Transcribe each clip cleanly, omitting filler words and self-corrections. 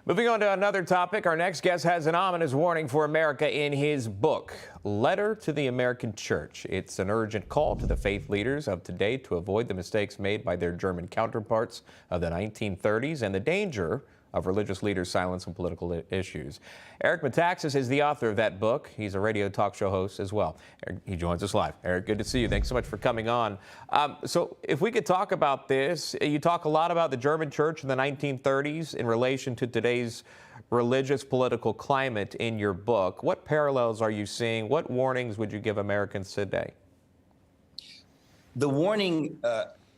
Moving on to another topic, our next guest has an ominous warning for America in his book, Letter to the American Church. It's an urgent call to the faith leaders of today to avoid the mistakes made by their German counterparts of the 1930s and the danger of religious leaders' silence on political issues. Eric Metaxes is the author of that book. He's a radio talk show host as well. He joins us live. Eric, good to see you. Thanks so much for coming on. So if we could talk about this, you talk a lot about the German church in the 1930s in relation to today's religious political climate in your book. What parallels are you seeing? What warnings would you give Americans today? The warning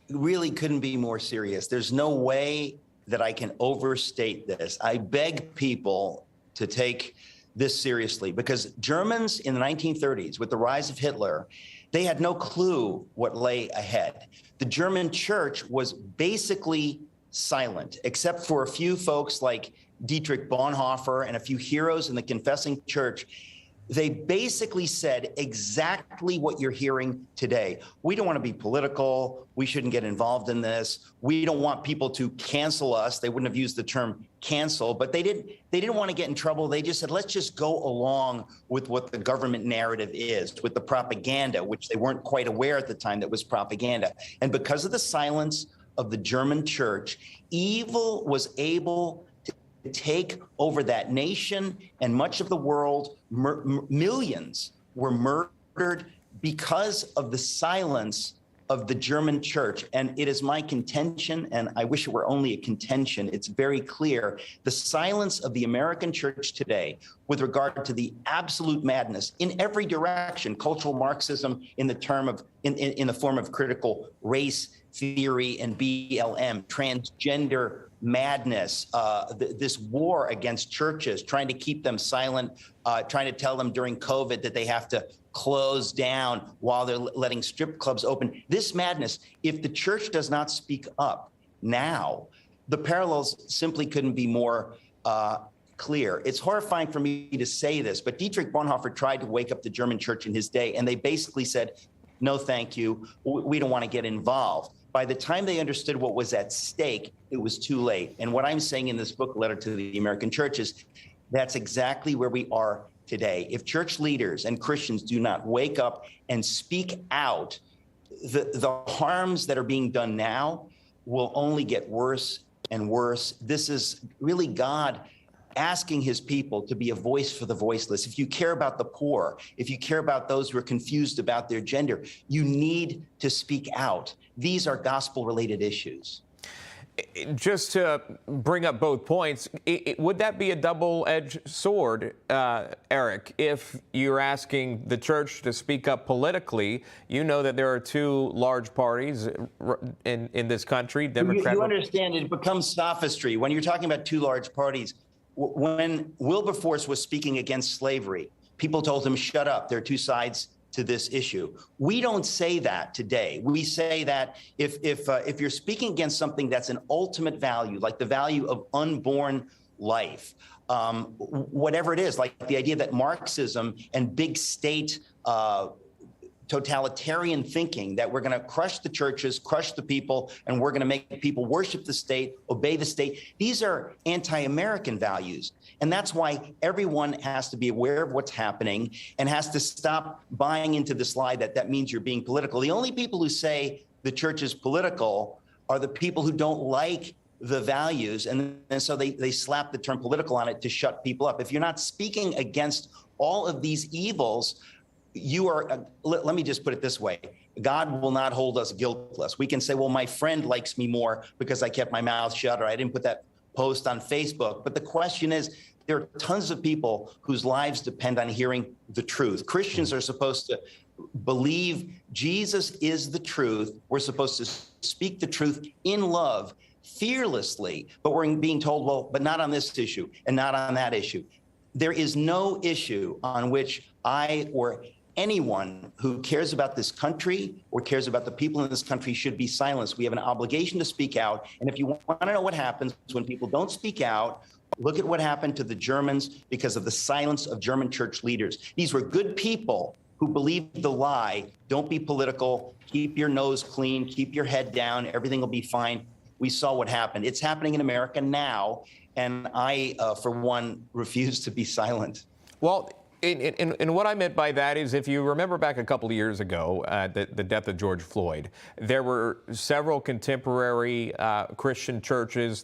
really couldn't be more serious. There's no way that I can overstate this. I beg people to take this seriously, because Germans in the 1930s, with the rise of Hitler, they had no clue what lay ahead. The German church was basically silent, except for a few folks like Dietrich Bonhoeffer and a few heroes in the confessing church. They basically said exactly what you're hearing today. We don't want to be political. We shouldn't get involved in this. We don't want people to cancel us. They wouldn't have used the term cancel, but they didn't want to get in trouble. They just said, let's just go along with what the government narrative is, with the propaganda, which they weren't quite aware at the time that was propaganda. And because of the silence of the German church, evil was able to take over that nation and much of the world. Millions were murdered because of the silence of the German church. And it is my contention, and I wish it were only a contention, it's very clear, the silence of the American church today with regard to the absolute madness in every direction, cultural Marxism in the form of critical race theory and BLM, transgender madness, this war against churches, trying to keep them silent, trying to tell them during COVID that they have to close down while they're letting strip clubs open. This madness, if the church does not speak up now, the parallels simply couldn't be more clear. It's horrifying for me to say this, but Dietrich Bonhoeffer tried to wake up the German church in his day, and they basically said, no, thank you. We don't want to get involved. By the time they understood what was at stake, it was too late. And what I'm saying in this book, Letter to the American Church, is that's exactly where we are today. If church leaders and Christians do not wake up and speak out, the harms that are being done now will only get worse and worse. This is really God asking his people to be a voice for the voiceless. If you care about the poor, if you care about those who are confused about their gender, you need to speak out. These are gospel-related issues. Just to bring up both points, would that be a double-edged sword, Eric, if you're asking the church to speak up politically? You know that there are two large parties in this country, Democrat. You understand, it becomes sophistry. When you're talking about two large parties, when Wilberforce was speaking against slavery, people told him, shut up, there are two sides to this issue. We don't say that today. We say that if you're speaking against something that's an ultimate value, like the value of unborn life, whatever it is, like the idea that Marxism and big state totalitarian thinking, that we're going to crush the churches, crush the people, and we're going to make people worship the state, obey the state. These are anti-American values. And that's why everyone has to be aware of what's happening and has to stop buying into this lie that that means you're being political. The only people who say the church is political are the people who don't like the values, and so they slap the term political on it to shut people up. If you're not speaking against all of these evils, you are, let me just put it this way. God will not hold us guiltless. We can say, well, my friend likes me more because I kept my mouth shut, or I didn't put that post on Facebook. But the question is, there are tons of people whose lives depend on hearing the truth. Christians are supposed to believe Jesus is the truth. We're supposed to speak the truth in love, fearlessly, but we're being told, well, but not on this issue and not on that issue. There is no issue on which I or anyone who cares about this country or cares about the people in this country should be silenced. We have an obligation to speak out. And if you want to know what happens when people don't speak out, look at what happened to the Germans because of the silence of German church leaders. These were good people who believed the lie. Don't be political. Keep your nose clean. Keep your head down. Everything will be fine. We saw what happened. It's happening in America now. And I, for one, refuse to be silent. Well, and what I meant by that is, if you remember back a couple of years ago, the death of George Floyd, there were several contemporary Christian churches,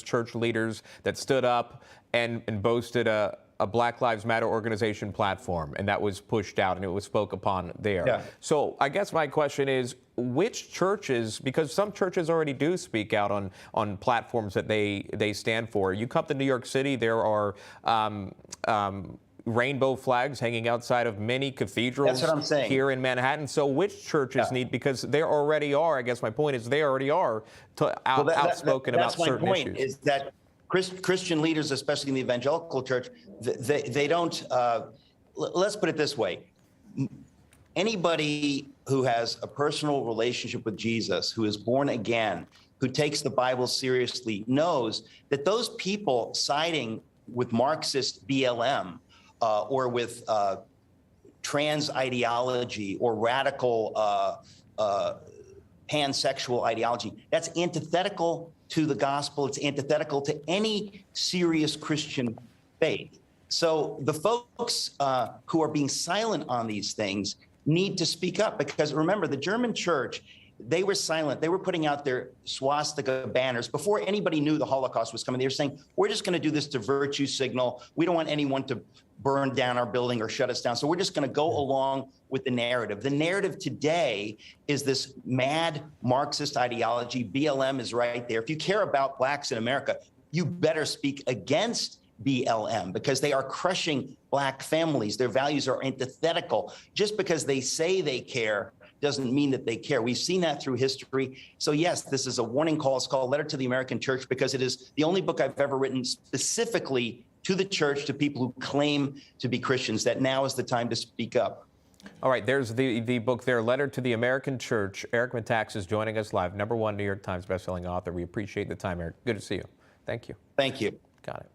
church leaders that stood up and boasted a Black Lives Matter organization platform, and that was pushed out and it was spoke upon there. Yeah. So I guess my question is, which churches, because some churches already do speak out on platforms that they stand for. You come to New York City, there are rainbow flags hanging outside of many cathedrals. That's what I'm saying. Here in Manhattan. So which churches need, because there already are, I guess my point is, they already are outspoken about certain issues. That's my point, is that Christian leaders, especially in the evangelical church, they don't, let's put it this way. Anybody who has a personal relationship with Jesus, who is born again, who takes the Bible seriously, knows that those people siding with Marxist BLM or with trans ideology or radical pansexual ideology, that's antithetical to the gospel. It's antithetical to any serious Christian faith. So the folks who are being silent on these things need to speak up, because remember, the German church, they were silent. They were putting out their swastika banners before anybody knew the Holocaust was coming. They were saying, we're just going to do this to virtue signal. We don't want anyone to burn down our building or shut us down. So we're just going to go along with the narrative. The narrative today is this mad Marxist ideology. BLM is right there. If you care about blacks in America, you better speak against BLM, because they are crushing black families. Their values are antithetical. Just because they say they care doesn't mean that they care. We've seen that through history. So yes, this is a warning call. It's called Letter to the American Church, because it is the only book I've ever written specifically to the church, to people who claim to be Christians, that now is the time to speak up. All right, there's the book there, Letter to the American Church. Eric Metaxes joining us live, #1 New York Times bestselling author. We appreciate the time, Eric. Good to see you. Thank you. Thank you. Got it.